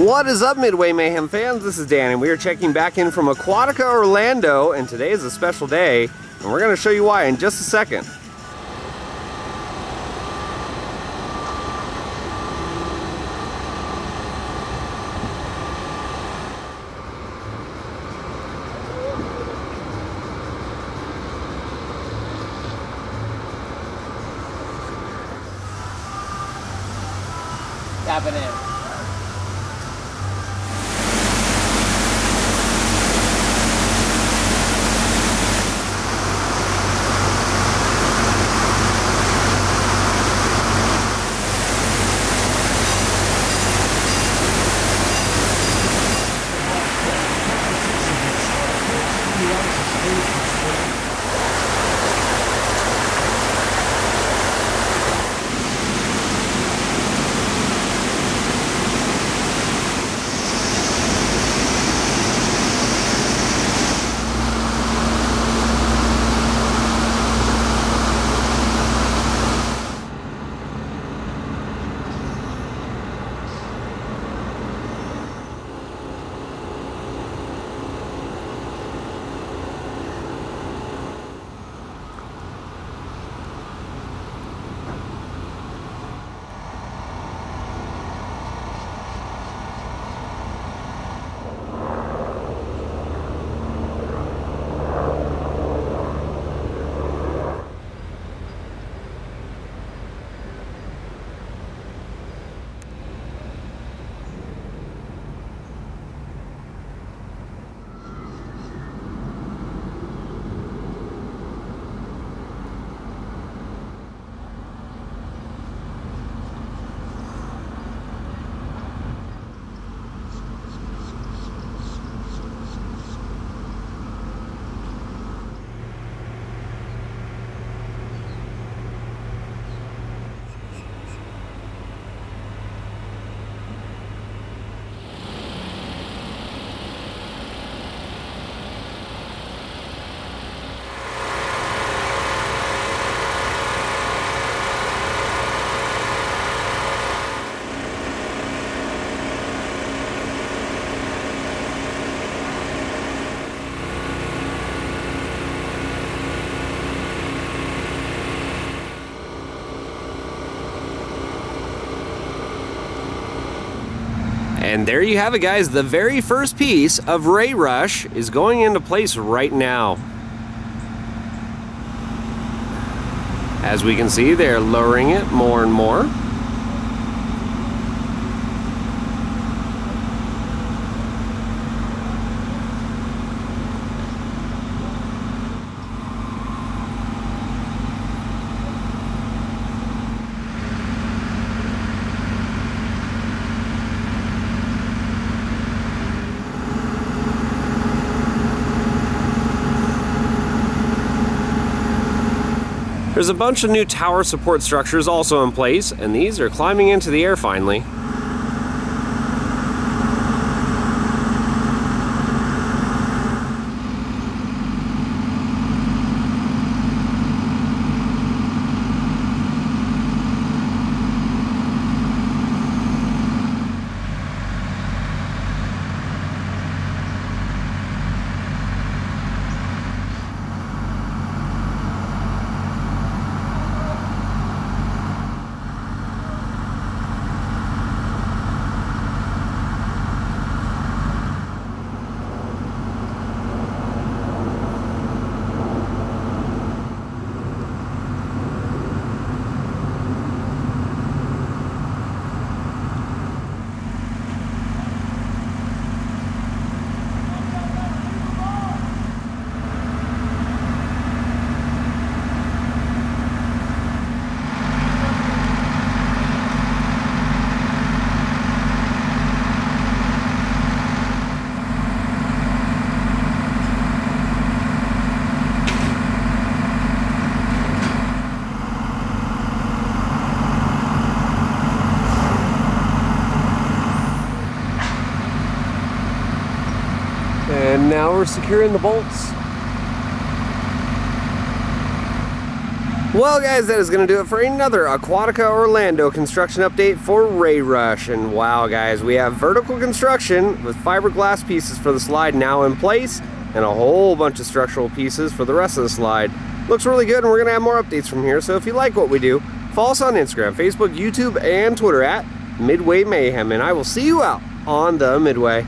What is up, Midway Mayhem fans? This is Dan, and we are checking back in from Aquatica Orlando, and today is a special day, and we're going to show you why in just a second. Tapping in. And there you have it, guys. The very first piece of Ray Rush is going into place right now. As we can see, they're lowering it more and more. There's a bunch of new tower support structures also in place, and these are climbing into the air finally. And now we're securing the bolts. Well guys, that is going to do it for another Aquatica Orlando construction update for Ray Rush. And wow guys, we have vertical construction with fiberglass pieces for the slide now in place and a whole bunch of structural pieces for the rest of the slide. Looks really good, and we're going to have more updates from here. So if you like what we do, follow us on Instagram, Facebook, YouTube, and Twitter at Midway Mayhem, and I will see you out on the Midway.